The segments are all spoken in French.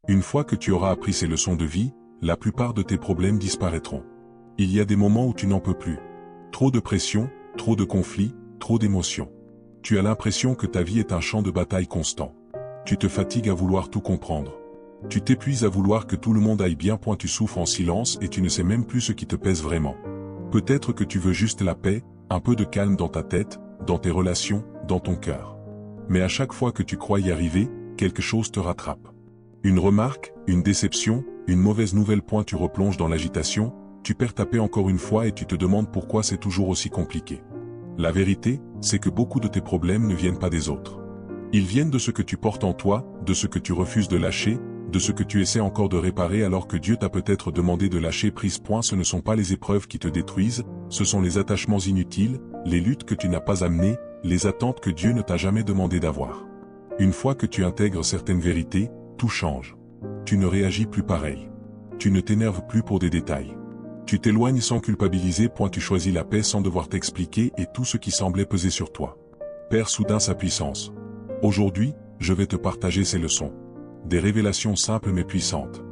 Une fois que tu auras appris ces leçons de vie, la plupart de tes problèmes disparaîtront. Il y a des moments où tu n'en peux plus. Trop de pression, trop de conflits, trop d'émotions. Tu as l'impression que ta vie est un champ de bataille constant. Tu te fatigues à vouloir tout comprendre. Tu t'épuises à vouloir que tout le monde aille bien. Tu souffres en silence et tu ne sais même plus ce qui te pèse vraiment. Peut-être que tu veux juste la paix, un peu de calme dans ta tête, dans tes relations, dans ton cœur. Mais à chaque fois que tu crois y arriver, quelque chose te rattrape. Une remarque, une déception, une mauvaise nouvelle. Tu replonges dans l'agitation, tu perds ta paix encore une fois et tu te demandes pourquoi c'est toujours aussi compliqué. La vérité, c'est que beaucoup de tes problèmes ne viennent pas des autres. Ils viennent de ce que tu portes en toi, de ce que tu refuses de lâcher, de ce que tu essaies encore de réparer alors que Dieu t'a peut-être demandé de lâcher prise. Ce ne sont pas les épreuves qui te détruisent, ce sont les attachements inutiles, les luttes que tu n'as pas amenées, les attentes que Dieu ne t'a jamais demandé d'avoir. Une fois que tu intègres certaines vérités, tout change. Tu ne réagis plus pareil. Tu ne t'énerves plus pour des détails. Tu t'éloignes sans culpabiliser. Tu choisis la paix sans devoir t'expliquer et tout ce qui semblait peser sur toi perd soudain sa puissance. Aujourd'hui, je vais te partager ces leçons. Des révélations simples mais puissantes.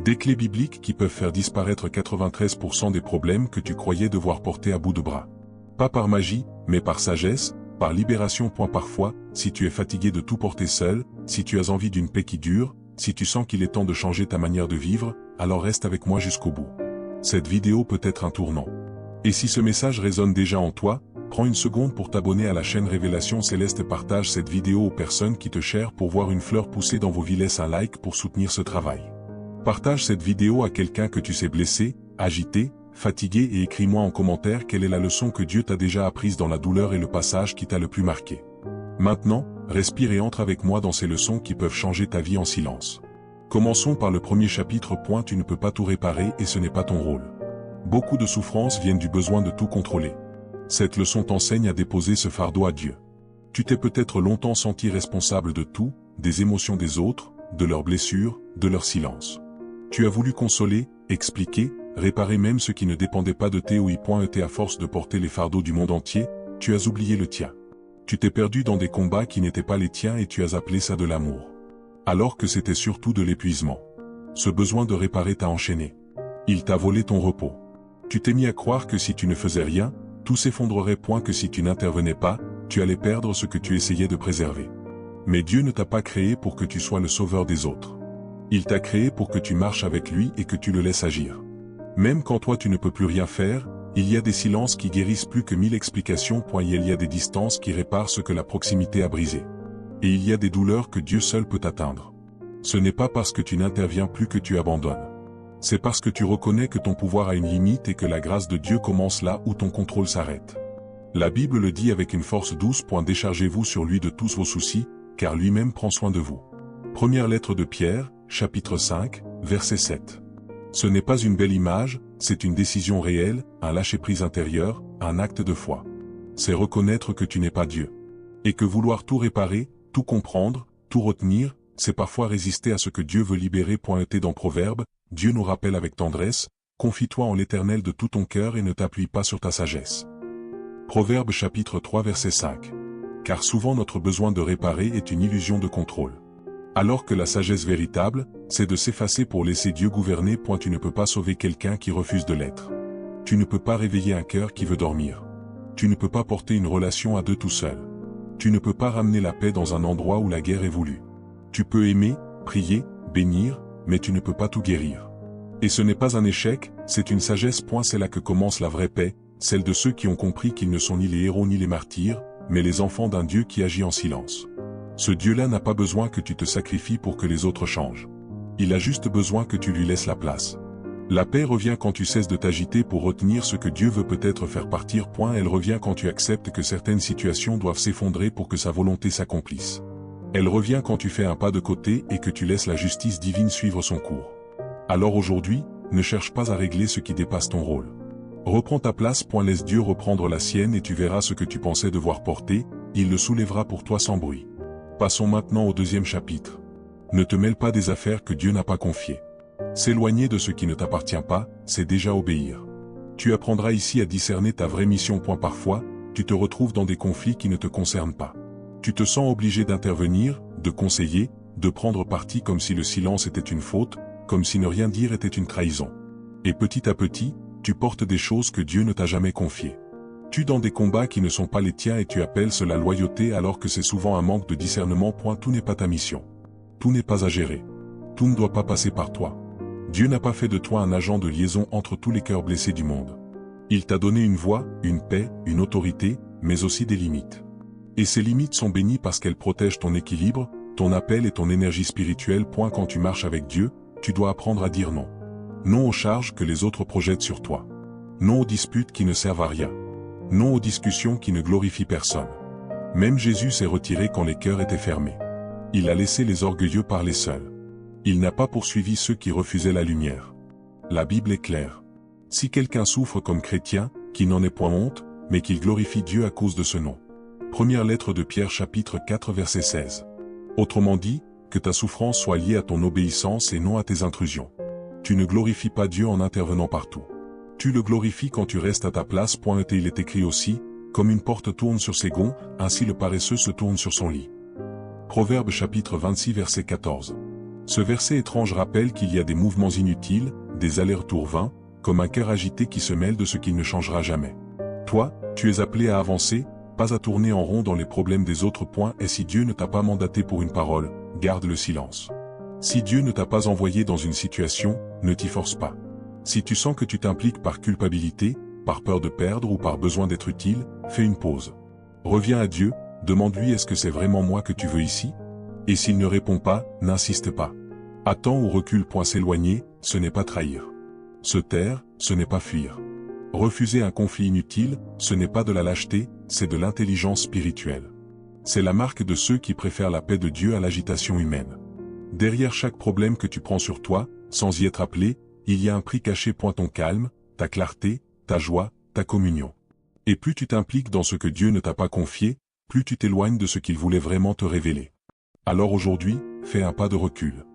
Des clés bibliques qui peuvent faire disparaître 93% des problèmes que tu croyais devoir porter à bout de bras. Pas par magie, mais par sagesse, par libération. Parfois, si tu es fatigué de tout porter seul, si tu as envie d'une paix qui dure, si tu sens qu'il est temps de changer ta manière de vivre, alors reste avec moi jusqu'au bout. Cette vidéo peut être un tournant. Et si ce message résonne déjà en toi, prends une seconde pour t'abonner à la chaîne Révélation Céleste. Partage cette vidéo aux personnes qui te chèrent pour voir une fleur pousser dans vos vies. Laisse un like pour soutenir ce travail. Partage cette vidéo à quelqu'un que tu sais blessé, agité, fatigué et écris-moi en commentaire quelle est la leçon que Dieu t'a déjà apprise dans la douleur et le passage qui t'a le plus marqué. Maintenant, respire et entre avec moi dans ces leçons qui peuvent changer ta vie en silence. Commençons par le premier chapitre. Tu ne peux pas tout réparer et ce n'est pas ton rôle. Beaucoup de souffrances viennent du besoin de tout contrôler. Cette leçon t'enseigne à déposer ce fardeau à Dieu. Tu t'es peut-être longtemps senti responsable de tout, des émotions des autres, de leurs blessures, de leur silence. Tu as voulu consoler, expliquer, réparer même ce qui ne dépendait pas de toi. À force de porter les fardeaux du monde entier, tu as oublié le tien. Tu t'es perdu dans des combats qui n'étaient pas les tiens et tu as appelé ça de l'amour. Alors que c'était surtout de l'épuisement. Ce besoin de réparer t'a enchaîné. Il t'a volé ton repos. Tu t'es mis à croire que si tu ne faisais rien, tout s'effondrerait. Que si tu n'intervenais pas, tu allais perdre ce que tu essayais de préserver. Mais Dieu ne t'a pas créé pour que tu sois le sauveur des autres. Il t'a créé pour que tu marches avec lui et que tu le laisses agir. Même quand toi tu ne peux plus rien faire, il y a des silences qui guérissent plus que 1000 explications. Il y a des distances qui réparent ce que la proximité a brisé. Et il y a des douleurs que Dieu seul peut atteindre. Ce n'est pas parce que tu n'interviens plus que tu abandonnes. C'est parce que tu reconnais que ton pouvoir a une limite et que la grâce de Dieu commence là où ton contrôle s'arrête. La Bible le dit avec une force douce. Déchargez-vous sur lui de tous vos soucis, car lui-même prend soin de vous. Première lettre de Pierre, chapitre 5, verset 7. Ce n'est pas une belle image, c'est une décision réelle, un lâcher-prise intérieur, un acte de foi. C'est reconnaître que tu n'es pas Dieu. Et que vouloir tout réparer, tout comprendre, tout retenir, c'est parfois résister à ce que Dieu veut libérer. Dans Proverbes, Dieu nous rappelle avec tendresse, confie-toi en l'Éternel de tout ton cœur et ne t'appuie pas sur ta sagesse. Proverbes chapitre 3 verset 5. Car souvent notre besoin de réparer est une illusion de contrôle. Alors que la sagesse véritable, c'est de s'effacer pour laisser Dieu gouverner. Tu ne peux pas sauver quelqu'un qui refuse de l'être. Tu ne peux pas réveiller un cœur qui veut dormir. Tu ne peux pas porter une relation à deux tout seul. Tu ne peux pas ramener la paix dans un endroit où la guerre est voulue. Tu peux aimer, prier, bénir, mais tu ne peux pas tout guérir. Et ce n'est pas un échec, c'est une sagesse. C'est là que commence la vraie paix, celle de ceux qui ont compris qu'ils ne sont ni les héros ni les martyrs, mais les enfants d'un Dieu qui agit en silence. Ce Dieu-là n'a pas besoin que tu te sacrifies pour que les autres changent. Il a juste besoin que tu lui laisses la place. La paix revient quand tu cesses de t'agiter pour retenir ce que Dieu veut peut-être faire partir. Elle revient quand tu acceptes que certaines situations doivent s'effondrer pour que sa volonté s'accomplisse. Elle revient quand tu fais un pas de côté et que tu laisses la justice divine suivre son cours. Alors aujourd'hui, ne cherche pas à régler ce qui dépasse ton rôle. Reprends ta place. Laisse Dieu reprendre la sienne et tu verras ce que tu pensais devoir porter, il le soulèvera pour toi sans bruit. Passons maintenant au deuxième chapitre. Ne te mêle pas des affaires que Dieu n'a pas confiées. S'éloigner de ce qui ne t'appartient pas, c'est déjà obéir. Tu apprendras ici à discerner ta vraie mission. Parfois, tu te retrouves dans des conflits qui ne te concernent pas. Tu te sens obligé d'intervenir, de conseiller, de prendre parti comme si le silence était une faute, comme si ne rien dire était une trahison. Et petit à petit, tu portes des choses que Dieu ne t'a jamais confiées. Tu dans des combats qui ne sont pas les tiens et tu appelles cela loyauté alors que c'est souvent un manque de discernement. Tout n'est pas ta mission. Tout n'est pas à gérer. Tout ne doit pas passer par toi. Dieu n'a pas fait de toi un agent de liaison entre tous les cœurs blessés du monde. Il t'a donné une voix, une paix, une autorité, mais aussi des limites. Et ces limites sont bénies parce qu'elles protègent ton équilibre, ton appel et ton énergie spirituelle. Quand tu marches avec Dieu, tu dois apprendre à dire non. Non aux charges que les autres projettent sur toi. Non aux disputes qui ne servent à rien. Non aux discussions qui ne glorifient personne. Même Jésus s'est retiré quand les cœurs étaient fermés. Il a laissé les orgueilleux parler seuls. Il n'a pas poursuivi ceux qui refusaient la lumière. La Bible est claire. Si quelqu'un souffre comme chrétien, qu'il n'en ait point honte, mais qu'il glorifie Dieu à cause de ce nom. Première lettre de Pierre chapitre 4 verset 16. Autrement dit, que ta souffrance soit liée à ton obéissance et non à tes intrusions. Tu ne glorifies pas Dieu en intervenant partout. Tu le glorifies quand tu restes à ta place. Et il est écrit aussi, comme une porte tourne sur ses gonds, ainsi le paresseux se tourne sur son lit. Proverbe chapitre 26 verset 14. Ce verset étrange rappelle qu'il y a des mouvements inutiles, des allers-retours vains, comme un cœur agité qui se mêle de ce qu'il ne changera jamais. Toi, tu es appelé à avancer, pas à tourner en rond dans les problèmes des autres. Et si Dieu ne t'a pas mandaté pour une parole, garde le silence. Si Dieu ne t'a pas envoyé dans une situation, ne t'y force pas. Si tu sens que tu t'impliques par culpabilité, par peur de perdre ou par besoin d'être utile, fais une pause. Reviens à Dieu, demande-lui est-ce que c'est vraiment moi que tu veux ici? Et s'il ne répond pas, n'insiste pas. Attends ou recule. S'éloigner, ce n'est pas trahir. Se taire, ce n'est pas fuir. Refuser un conflit inutile, ce n'est pas de la lâcheté, c'est de l'intelligence spirituelle. C'est la marque de ceux qui préfèrent la paix de Dieu à l'agitation humaine. Derrière chaque problème que tu prends sur toi, sans y être appelé, il y a un prix caché. Ton calme, ta clarté, ta joie, ta communion. Et plus tu t'impliques dans ce que Dieu ne t'a pas confié, plus tu t'éloignes de ce qu'il voulait vraiment te révéler. Alors aujourd'hui, fais un pas de recul.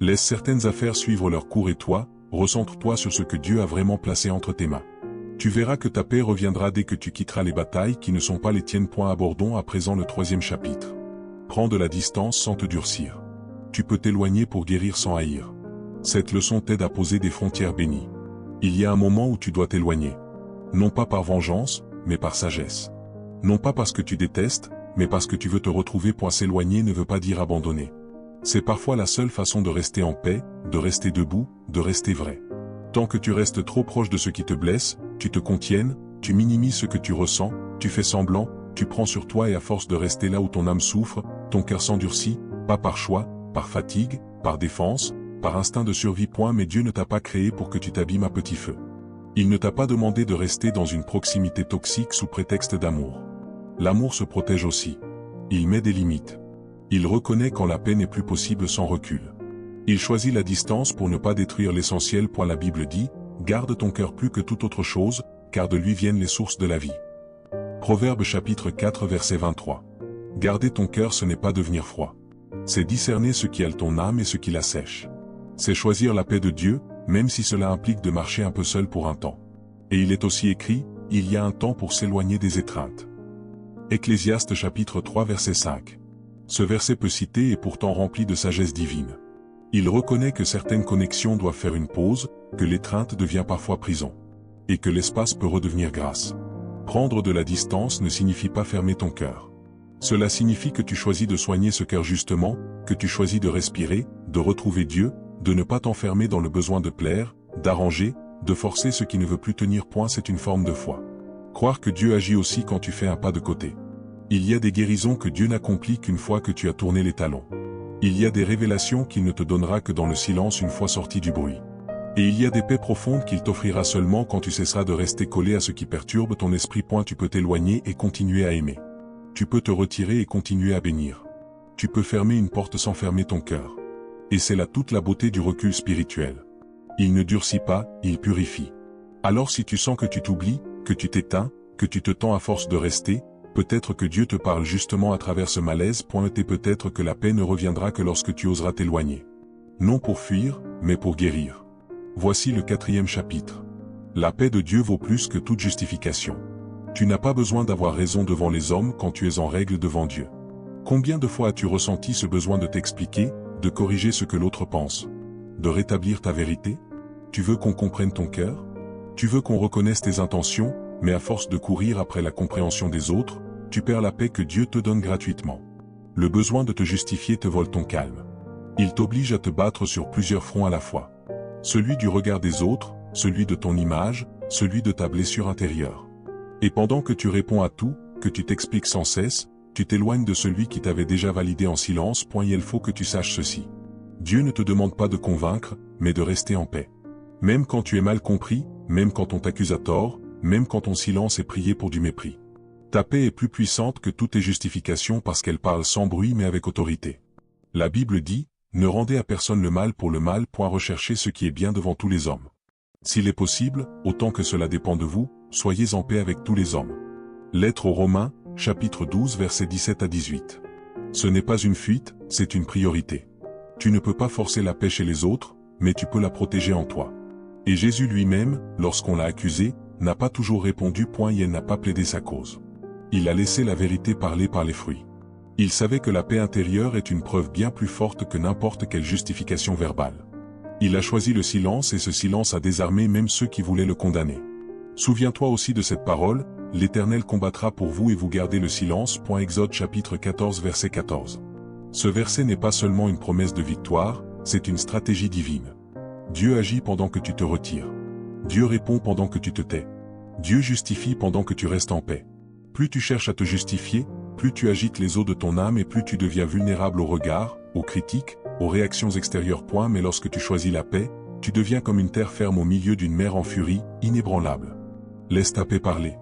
Laisse certaines affaires suivre leur cours et toi, recentre-toi sur ce que Dieu a vraiment placé entre tes mains. Tu verras que ta paix reviendra dès que tu quitteras les batailles qui ne sont pas les tiennes. Abordons à présent le 3e chapitre. Prends de la distance sans te durcir. Tu peux t'éloigner pour guérir sans haïr. Cette leçon t'aide à poser des frontières bénies. Il y a un moment où tu dois t'éloigner. Non pas par vengeance, mais par sagesse. Non pas parce que tu détestes, mais parce que tu veux te retrouver. S'éloigner ne veut pas dire abandonner. C'est parfois la seule façon de rester en paix, de rester debout, de rester vrai. Tant que tu restes trop proche de ce qui te blesse, tu te contiennes, tu minimises ce que tu ressens, tu fais semblant, tu prends sur toi et à force de rester là où ton âme souffre, ton cœur s'endurcit, pas par choix, par fatigue, par défense, par instinct de survie. Mais Dieu ne t'a pas créé pour que tu t'abîmes à petit feu. Il ne t'a pas demandé de rester dans une proximité toxique sous prétexte d'amour. L'amour se protège aussi. Il met des limites. Il reconnaît quand la paix n'est plus possible sans recul. Il choisit la distance pour ne pas détruire l'essentiel. La Bible dit, garde ton cœur plus que toute autre chose, car de lui viennent les sources de la vie. Proverbe chapitre 4 verset 23. Garder ton cœur, ce n'est pas devenir froid. C'est discerner ce qui hale ton âme et ce qui la sèche. C'est choisir la paix de Dieu, même si cela implique de marcher un peu seul pour un temps. Et il est aussi écrit, il y a un temps pour s'éloigner des étreintes. Ecclésiaste chapitre 3 verset 5. Ce verset peu cité est pourtant rempli de sagesse divine. Il reconnaît que certaines connexions doivent faire une pause, que l'étreinte devient parfois prison. Et que l'espace peut redevenir grâce. Prendre de la distance ne signifie pas fermer ton cœur. Cela signifie que tu choisis de soigner ce cœur justement, que tu choisis de respirer, de retrouver Dieu, de ne pas t'enfermer dans le besoin de plaire, d'arranger, de forcer ce qui ne veut plus tenir. C'est une forme de foi. Croire que Dieu agit aussi quand tu fais un pas de côté. Il y a des guérisons que Dieu n'accomplit qu'une fois que tu as tourné les talons. Il y a des révélations qu'il ne te donnera que dans le silence une fois sorti du bruit. Et il y a des paix profondes qu'il t'offrira seulement quand tu cesseras de rester collé à ce qui perturbe ton esprit. Tu peux t'éloigner et continuer à aimer. Tu peux te retirer et continuer à bénir. Tu peux fermer une porte sans fermer ton cœur. Et c'est là toute la beauté du recul spirituel. Il ne durcit pas, il purifie. Alors si tu sens que tu t'oublies, que tu t'éteins, que tu te tends à force de rester, peut-être que Dieu te parle justement à travers ce malaise. Et peut-être que la paix ne reviendra que lorsque tu oseras t'éloigner. Non pour fuir, mais pour guérir. Voici le 4e chapitre. La paix de Dieu vaut plus que toute justification. Tu n'as pas besoin d'avoir raison devant les hommes quand tu es en règle devant Dieu. Combien de fois as-tu ressenti ce besoin de t'expliquer, de corriger ce que l'autre pense, de rétablir ta vérité? Tu veux qu'on comprenne ton cœur? Tu veux qu'on reconnaisse tes intentions, mais à force de courir après la compréhension des autres, tu perds la paix que Dieu te donne gratuitement. Le besoin de te justifier te vole ton calme. Il t'oblige à te battre sur plusieurs fronts à la fois. Celui du regard des autres, celui de ton image, celui de ta blessure intérieure. Et pendant que tu réponds à tout, que tu t'expliques sans cesse, tu t'éloignes de celui qui t'avait déjà validé en silence. Il faut que tu saches ceci. Dieu ne te demande pas de convaincre, mais de rester en paix. Même quand tu es mal compris, même quand on t'accuse à tort, même quand ton silence est prié pour du mépris. Ta paix est plus puissante que toutes tes justifications parce qu'elle parle sans bruit mais avec autorité. La Bible dit, ne rendez à personne le mal pour le mal. Recherchez ce qui est bien devant tous les hommes. S'il est possible, autant que cela dépend de vous, soyez en paix avec tous les hommes. Lettre aux Romains, chapitre 12 versets 17 à 18. Ce n'est pas une fuite, c'est une priorité. Tu ne peux pas forcer la paix chez les autres, mais tu peux la protéger en toi. Et Jésus lui-même, lorsqu'on l'a accusé, n'a pas toujours répondu. Il n'a pas plaidé sa cause. Il a laissé la vérité parler par les fruits. Il savait que la paix intérieure est une preuve bien plus forte que n'importe quelle justification verbale. Il a choisi le silence et ce silence a désarmé même ceux qui voulaient le condamner. Souviens-toi aussi de cette parole, l'Éternel combattra pour vous et vous gardez le silence. Exode chapitre 14 verset 14. Ce verset n'est pas seulement une promesse de victoire, c'est une stratégie divine. Dieu agit pendant que tu te retires. Dieu répond pendant que tu te tais. Dieu justifie pendant que tu restes en paix. Plus tu cherches à te justifier, plus tu agites les eaux de ton âme et plus tu deviens vulnérable aux regards, aux critiques, aux réactions extérieures. Mais lorsque tu choisis la paix, tu deviens comme une terre ferme au milieu d'une mer en furie, inébranlable. Laisse ta paix parler.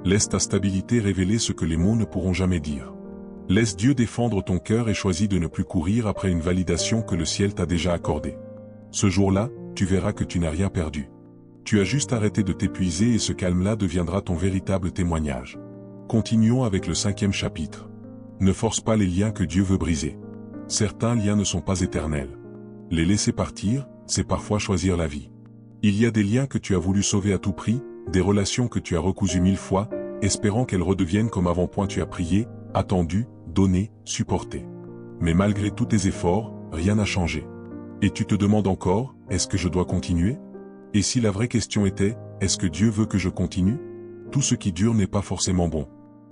Laisse ta stabilité révéler ce que les mots ne pourront jamais dire. Laisse Dieu défendre ton cœur et choisis de ne plus courir après une validation que le ciel t'a déjà accordée. Ce jour-là, tu verras que tu n'as rien perdu. Tu as juste arrêté de t'épuiser et ce calme-là deviendra ton véritable témoignage. Continuons avec le 5e chapitre. Ne force pas les liens que Dieu veut briser. Certains liens ne sont pas éternels. Les laisser partir, c'est parfois choisir la vie. Il y a des liens que tu as voulu sauver à tout prix, des relations que tu as recousues 1000 fois, espérant qu'elles redeviennent comme avant. Tu as prié, attendu, donné, supporté. Mais malgré tous tes efforts, rien n'a changé. Et tu te demandes encore, est-ce que je dois continuer? Et si la vraie question était, est-ce que Dieu veut que je continue? Tout ce qui dure n'est pas forcément bon.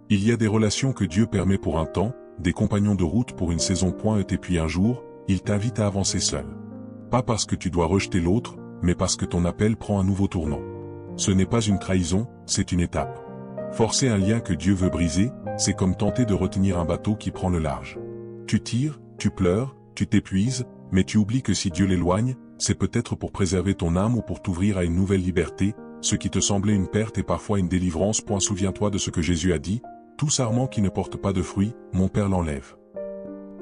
Il y a des relations que Dieu permet pour un temps, des compagnons de route pour une saison. Et puis un jour, il t'invite à avancer seul. Pas parce que tu dois rejeter l'autre, mais parce que ton appel prend un nouveau tournant. Ce n'est pas une trahison, c'est une étape. Forcer un lien que Dieu veut briser, c'est comme tenter de retenir un bateau qui prend le large. Tu tires, tu pleures, tu t'épuises, mais tu oublies que si Dieu l'éloigne, c'est peut-être pour préserver ton âme ou pour t'ouvrir à une nouvelle liberté. Ce qui te semblait une perte est parfois une délivrance. Souviens-toi de ce que Jésus a dit, tout sarment qui ne porte pas de fruits, mon Père l'enlève.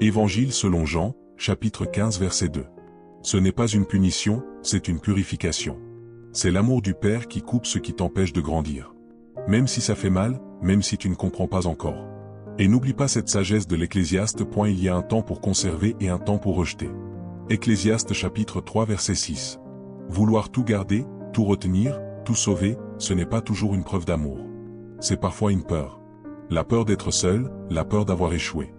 Évangile selon Jean, chapitre 15 verset 2. Ce n'est pas une punition, c'est une purification. C'est l'amour du Père qui coupe ce qui t'empêche de grandir. Même si ça fait mal, même si tu ne comprends pas encore. Et n'oublie pas cette sagesse de l'Ecclésiaste. Il y a un temps pour conserver et un temps pour rejeter. Ecclésiaste chapitre 3 verset 6. Vouloir tout garder, tout retenir, tout sauver, ce n'est pas toujours une preuve d'amour. C'est parfois une peur. La peur d'être seul, la peur d'avoir échoué.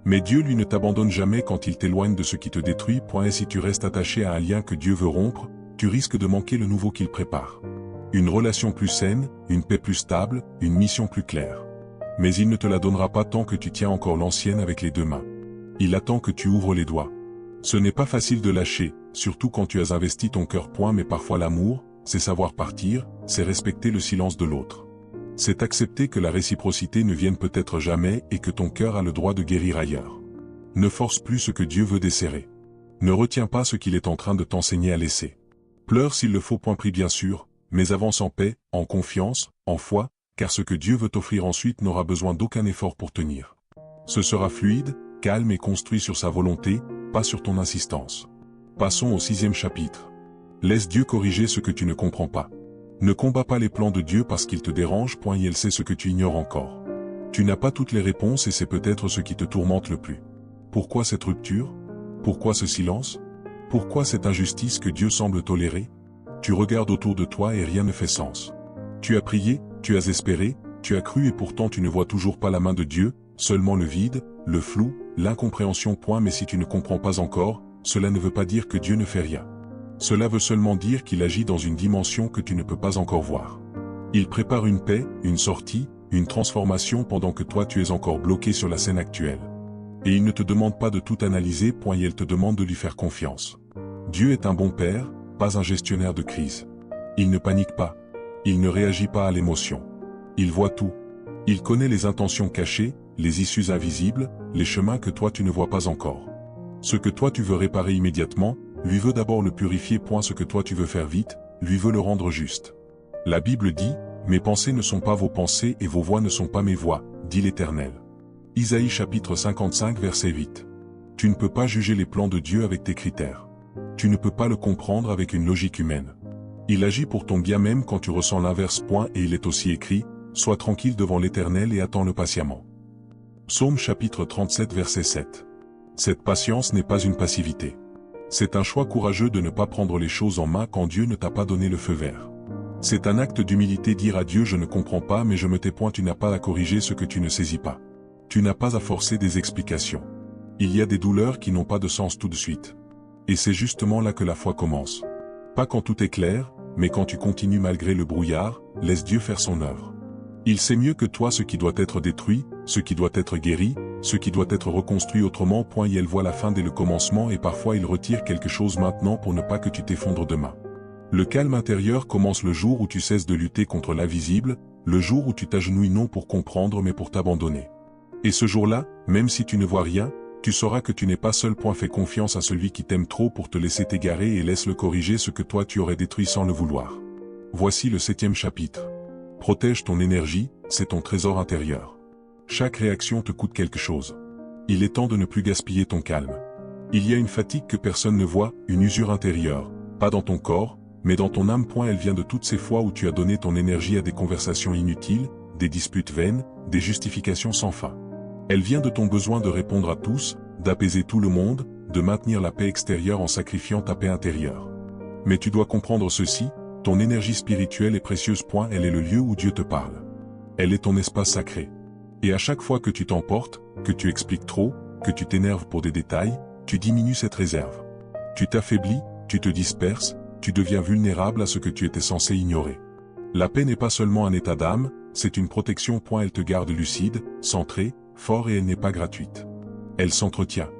Mais Dieu lui ne t'abandonne jamais quand il t'éloigne de ce qui te détruit. Et si tu restes attaché à un lien que Dieu veut rompre, tu risques de manquer le nouveau qu'il prépare. Une relation plus saine, une paix plus stable, une mission plus claire. Mais il ne te la donnera pas tant que tu tiens encore l'ancienne avec les deux mains. Il attend que tu ouvres les doigts. Ce n'est pas facile de lâcher, surtout quand tu as investi ton cœur. Mais parfois l'amour, c'est savoir partir, c'est respecter le silence de l'autre. C'est accepter que la réciprocité ne vienne peut-être jamais et que ton cœur a le droit de guérir ailleurs. Ne force plus ce que Dieu veut desserrer. Ne retiens pas ce qu'il est en train de t'enseigner à laisser. Pleure s'il le faut. Prie bien sûr, mais avance en paix, en confiance, en foi, car ce que Dieu veut t'offrir ensuite n'aura besoin d'aucun effort pour tenir. Ce sera fluide, calme et construit sur sa volonté, pas sur ton insistance. Passons au 6e chapitre. Laisse Dieu corriger ce que tu ne comprends pas. Ne combats pas les plans de Dieu parce qu'il te dérange. Il sait ce que tu ignores encore. Tu n'as pas toutes les réponses et c'est peut-être ce qui te tourmente le plus. Pourquoi cette rupture? Pourquoi ce silence? Pourquoi cette injustice que Dieu semble tolérer? Tu regardes autour de toi et rien ne fait sens. Tu as prié, tu as espéré, tu as cru et pourtant tu ne vois toujours pas la main de Dieu, seulement le vide, le flou, l'incompréhension. Mais si tu ne comprends pas encore, cela ne veut pas dire que Dieu ne fait rien. Cela veut seulement dire qu'il agit dans une dimension que tu ne peux pas encore voir. Il prépare une paix, une sortie, une transformation pendant que toi tu es encore bloqué sur la scène actuelle. Et il ne te demande pas de tout analyser. Il te demande de lui faire confiance. Dieu est un bon père, pas un gestionnaire de crise. Il ne panique pas. Il ne réagit pas à l'émotion. Il voit tout. Il connaît les intentions cachées, les issues invisibles, les chemins que toi tu ne vois pas encore. Ce que toi tu veux réparer immédiatement, lui veut d'abord le purifier. Ce que toi tu veux faire vite, lui veut le rendre juste. La Bible dit, « Mes pensées ne sont pas vos pensées et vos voix ne sont pas mes voix, dit l'Éternel. » Isaïe chapitre 55 verset 8. Tu ne peux pas juger les plans de Dieu avec tes critères. Tu ne peux pas le comprendre avec une logique humaine. Il agit pour ton bien même quand tu ressens l'inverse. Et il est aussi écrit, « Sois tranquille devant l'Éternel et attends-le patiemment. » Psaume chapitre 37 verset 7. Cette patience n'est pas une passivité. C'est un choix courageux de ne pas prendre les choses en main quand Dieu ne t'a pas donné le feu vert. C'est un acte d'humilité, dire à Dieu, je ne comprends pas mais je me tais. Tu n'as pas à corriger ce que tu ne saisis pas. Tu n'as pas à forcer des explications. Il y a des douleurs qui n'ont pas de sens tout de suite. Et c'est justement là que la foi commence. Pas quand tout est clair, mais quand tu continues malgré le brouillard, laisse Dieu faire son œuvre. Il sait mieux que toi ce qui doit être détruit, ce qui doit être guéri, ce qui doit être reconstruit autrement. Et elle voit la fin dès le commencement et parfois il retire quelque chose maintenant pour ne pas que tu t'effondres demain. Le calme intérieur commence le jour où tu cesses de lutter contre l'invisible, le jour où tu t'agenouilles non pour comprendre mais pour t'abandonner. Et ce jour-là, même si tu ne vois rien, tu sauras que tu n'es pas seul. Fais confiance à celui qui t'aime trop pour te laisser t'égarer et laisse-le corriger ce que toi tu aurais détruit sans le vouloir. Voici le 7e chapitre. Protège ton énergie, c'est ton trésor intérieur. Chaque réaction te coûte quelque chose. Il est temps de ne plus gaspiller ton calme. Il y a une fatigue que personne ne voit, une usure intérieure, pas dans ton corps, mais dans ton âme. Elle vient de toutes ces fois où tu as donné ton énergie à des conversations inutiles, des disputes vaines, des justifications sans fin. Elle vient de ton besoin de répondre à tous, d'apaiser tout le monde, de maintenir la paix extérieure en sacrifiant ta paix intérieure. Mais tu dois comprendre ceci, ton énergie spirituelle est précieuse. Elle est le lieu où Dieu te parle. Elle est ton espace sacré. Et à chaque fois que tu t'emportes, que tu expliques trop, que tu t'énerves pour des détails, tu diminues cette réserve. Tu t'affaiblis, tu te disperses, tu deviens vulnérable à ce que tu étais censé ignorer. La paix n'est pas seulement un état d'âme, c'est une protection. Elle te garde lucide, centré, fort et elle n'est pas gratuite. Elle s'entretient.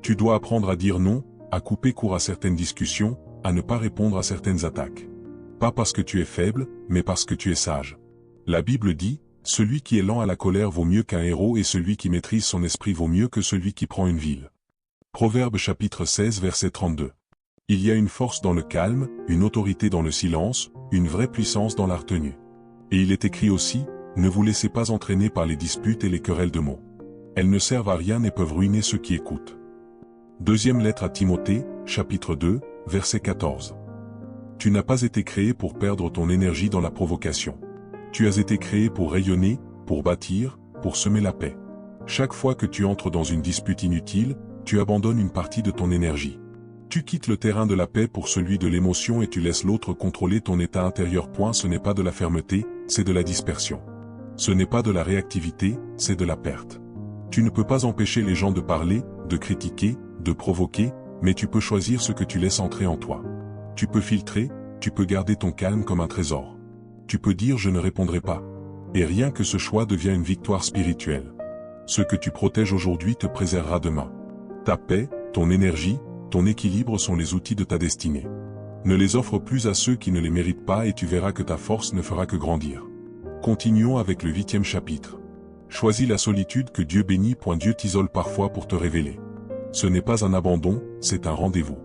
Tu dois apprendre à dire non, à couper court à certaines discussions, à ne pas répondre à certaines attaques. Pas parce que tu es faible, mais parce que tu es sage. La Bible dit, « Celui qui est lent à la colère vaut mieux qu'un héros et celui qui maîtrise son esprit vaut mieux que celui qui prend une ville. » Proverbe chapitre 16 verset 32. Il y a une force dans le calme, une autorité dans le silence, une vraie puissance dans la retenue. Et il est écrit aussi, « Ne vous laissez pas entraîner par les disputes et les querelles de mots. Elles ne servent à rien et peuvent ruiner ceux qui écoutent. » Deuxième lettre à Timothée, chapitre 2, verset 14. Tu n'as pas été créé pour perdre ton énergie dans la provocation. Tu as été créé pour rayonner, pour bâtir, pour semer la paix. Chaque fois que tu entres dans une dispute inutile, tu abandonnes une partie de ton énergie. Tu quittes le terrain de la paix pour celui de l'émotion et tu laisses l'autre contrôler ton état intérieur. Ce n'est pas de la fermeté, c'est de la dispersion. Ce n'est pas de la réactivité, c'est de la perte. Tu ne peux pas empêcher les gens de parler, de critiquer, de provoquer, mais tu peux choisir ce que tu laisses entrer en toi. Tu peux filtrer, tu peux garder ton calme comme un trésor. Tu peux dire je ne répondrai pas. Et rien que ce choix devient une victoire spirituelle. Ce que tu protèges aujourd'hui te préservera demain. Ta paix, ton énergie, ton équilibre sont les outils de ta destinée. Ne les offre plus à ceux qui ne les méritent pas et tu verras que ta force ne fera que grandir. Continuons avec le 8e chapitre. Choisis la solitude que Dieu bénit. Dieu t'isole parfois pour te révéler. Ce n'est pas un abandon, c'est un rendez-vous.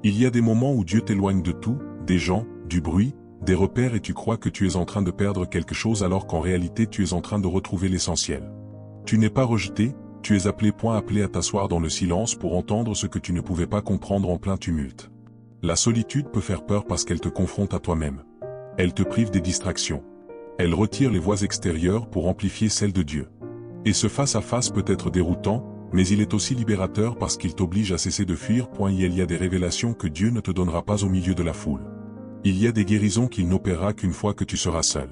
Il y a des moments où Dieu t'éloigne de tout, des gens, du bruit, des repères et tu crois que tu es en train de perdre quelque chose alors qu'en réalité tu es en train de retrouver l'essentiel. Tu n'es pas rejeté, tu es appelé à t'asseoir dans le silence pour entendre ce que tu ne pouvais pas comprendre en plein tumulte. La solitude peut faire peur parce qu'elle te confronte à toi-même. Elle te prive des distractions. Elle retire les voix extérieures pour amplifier celles de Dieu. Et ce face-à-face peut être déroutant, mais il est aussi libérateur parce qu'il t'oblige à cesser de fuir. Il y a des révélations que Dieu ne te donnera pas au milieu de la foule. Il y a des guérisons qu'il n'opérera qu'une fois que tu seras seul.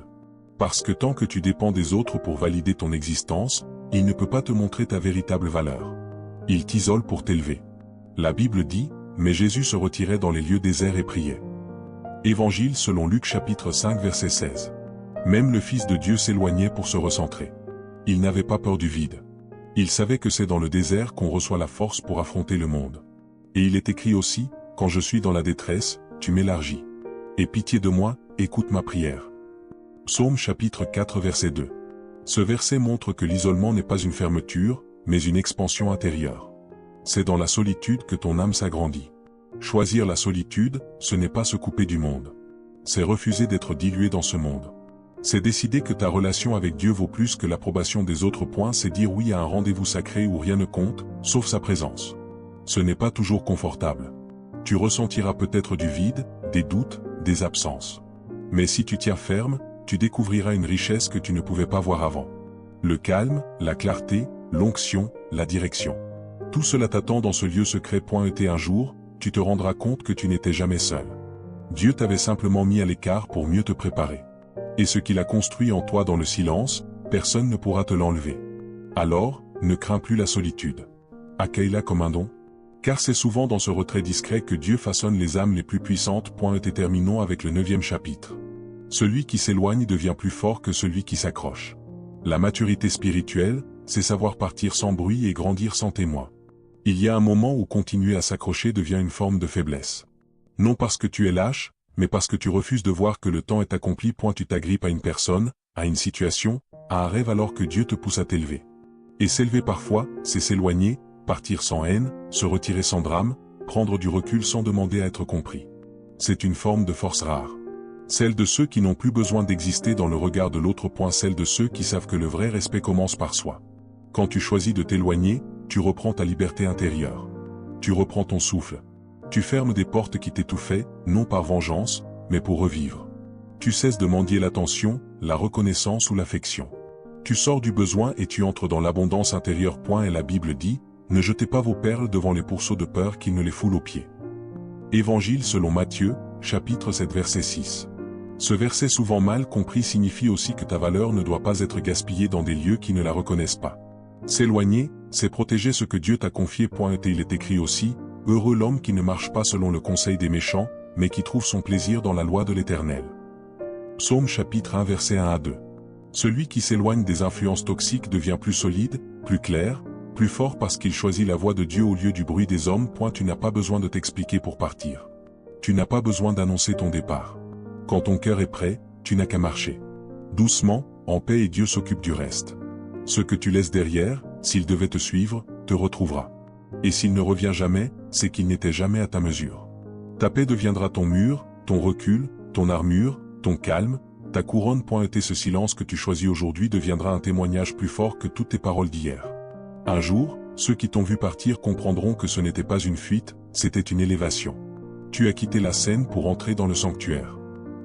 Parce que tant que tu dépends des autres pour valider ton existence, il ne peut pas te montrer ta véritable valeur. Il t'isole pour t'élever. La Bible dit, mais Jésus se retirait dans les lieux déserts et priait. Évangile selon Luc chapitre 5 verset 16. Même le Fils de Dieu s'éloignait pour se recentrer. Il n'avait pas peur du vide. Il savait que c'est dans le désert qu'on reçoit la force pour affronter le monde. Et il est écrit aussi, quand je suis dans la détresse, tu m'élargis. Aie pitié de moi, écoute ma prière. Psaume chapitre 4 verset 2. Ce verset montre que l'isolement n'est pas une fermeture, mais une expansion intérieure. C'est dans la solitude que ton âme s'agrandit. Choisir la solitude, ce n'est pas se couper du monde. C'est refuser d'être dilué dans ce monde. C'est décider que ta relation avec Dieu vaut plus que l'approbation des autres. C'est dire oui à un rendez-vous sacré où rien ne compte, sauf sa présence. Ce n'est pas toujours confortable. Tu ressentiras peut-être du vide, des doutes, des absences. Mais si tu tiens ferme, tu découvriras une richesse que tu ne pouvais pas voir avant. Le calme, la clarté, l'onction, la direction. Tout cela t'attend dans ce lieu secret. Et un jour, tu te rendras compte que tu n'étais jamais seul. Dieu t'avait simplement mis à l'écart pour mieux te préparer. Et ce qu'il a construit en toi dans le silence, personne ne pourra te l'enlever. Alors, ne crains plus la solitude. Accueille-la comme un don. Car c'est souvent dans ce retrait discret que Dieu façonne les âmes les plus puissantes. Et terminons avec le 9e chapitre. Celui qui s'éloigne devient plus fort que celui qui s'accroche. La maturité spirituelle, c'est savoir partir sans bruit et grandir sans témoin. Il y a un moment où continuer à s'accrocher devient une forme de faiblesse. Non parce que tu es lâche, mais parce que tu refuses de voir que le temps est accompli. Tu t'agrippes à une personne, à une situation, à un rêve alors que Dieu te pousse à t'élever. Et s'élever parfois, c'est s'éloigner, partir sans haine, se retirer sans drame, prendre du recul sans demander à être compris. C'est une forme de force rare. Celle de ceux qui n'ont plus besoin d'exister dans le regard de l'autre. Celle de ceux qui savent que le vrai respect commence par soi. Quand tu choisis de t'éloigner, tu reprends ta liberté intérieure. Tu reprends ton souffle. Tu fermes des portes qui t'étouffaient, non par vengeance, mais pour revivre. Tu cesses de mendier l'attention, la reconnaissance ou l'affection. Tu sors du besoin et tu entres dans l'abondance intérieure. Et la Bible dit, ne jetez pas vos perles devant les pourceaux de peur qu'ils ne les foulent aux pieds. Évangile selon Matthieu, chapitre 7 verset 6. Ce verset souvent mal compris signifie aussi que ta valeur ne doit pas être gaspillée dans des lieux qui ne la reconnaissent pas. S'éloigner, c'est protéger ce que Dieu t'a confié. Et il est écrit aussi, heureux l'homme qui ne marche pas selon le conseil des méchants, mais qui trouve son plaisir dans la loi de l'Éternel. Psaume chapitre 1 verset 1 à 2. Celui qui s'éloigne des influences toxiques devient plus solide, plus clair, plus fort parce qu'il choisit la voie de Dieu au lieu du bruit des hommes. Tu n'as pas besoin de t'expliquer pour partir. Tu n'as pas besoin d'annoncer ton départ. Quand ton cœur est prêt, tu n'as qu'à marcher. Doucement, en paix et Dieu s'occupe du reste. Ce que tu laisses derrière, s'il devait te suivre, te retrouvera. Et s'il ne revient jamais, c'est qu'il n'était jamais à ta mesure. Ta paix deviendra ton mur, ton recul, ton armure, ton calme, ta couronne. Et ce silence que tu choisis aujourd'hui deviendra un témoignage plus fort que toutes tes paroles d'hier. Un jour, ceux qui t'ont vu partir comprendront que ce n'était pas une fuite, c'était une élévation. Tu as quitté la scène pour entrer dans le sanctuaire.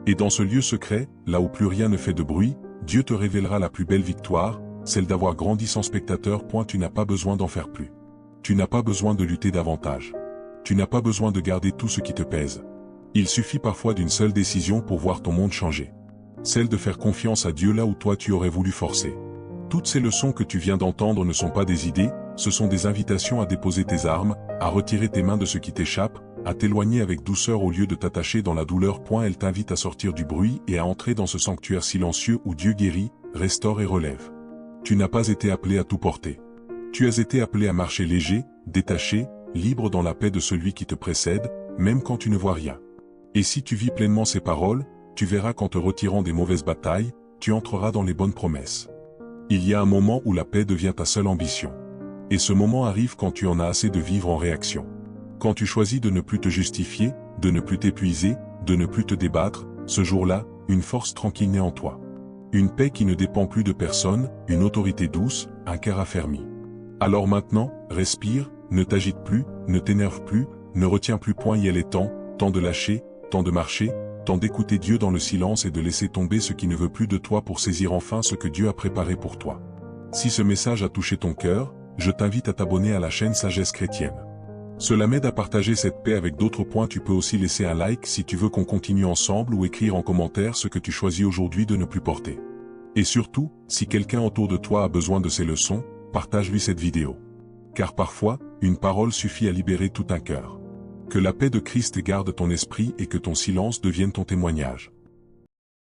Et dans ce lieu secret, là où plus rien ne fait de bruit, Dieu te révélera la plus belle victoire, celle d'avoir grandi sans spectateur. Tu n'as pas besoin d'en faire plus. Tu n'as pas besoin de lutter davantage. Tu n'as pas besoin de garder tout ce qui te pèse. Il suffit parfois d'une seule décision pour voir ton monde changer. Celle de faire confiance à Dieu là où toi tu aurais voulu forcer. Toutes ces leçons que tu viens d'entendre ne sont pas des idées, ce sont des invitations à déposer tes armes, à retirer tes mains de ce qui t'échappe, à t'éloigner avec douceur au lieu de t'attacher dans la douleur. Elle t'invite à sortir du bruit et à entrer dans ce sanctuaire silencieux où Dieu guérit, restaure et relève. Tu n'as pas été appelé à tout porter. Tu as été appelé à marcher léger, détaché, libre dans la paix de celui qui te précède, même quand tu ne vois rien. Et si tu vis pleinement ces paroles, tu verras qu'en te retirant des mauvaises batailles, tu entreras dans les bonnes promesses. Il y a un moment où la paix devient ta seule ambition. Et ce moment arrive quand tu en as assez de vivre en réaction. Quand tu choisis de ne plus te justifier, de ne plus t'épuiser, de ne plus te débattre, ce jour-là, une force tranquille naît en toi. Une paix qui ne dépend plus de personne, une autorité douce, un cœur affermi. Alors maintenant, respire, ne t'agite plus, ne t'énerve plus, ne retiens plus. Il est temps de lâcher, temps de marcher, temps d'écouter Dieu dans le silence et de laisser tomber ce qui ne veut plus de toi pour saisir enfin ce que Dieu a préparé pour toi. Si ce message a touché ton cœur, je t'invite à t'abonner à la chaîne Sagesse Chrétienne. Cela m'aide à partager cette paix avec d'autres. Tu peux aussi laisser un like si tu veux qu'on continue ensemble ou écrire en commentaire ce que tu choisis aujourd'hui de ne plus porter. Et surtout, si quelqu'un autour de toi a besoin de ces leçons, partage-lui cette vidéo. Car parfois, Une parole suffit à libérer tout un cœur. Que la paix de Christ garde ton esprit et que ton silence devienne ton témoignage.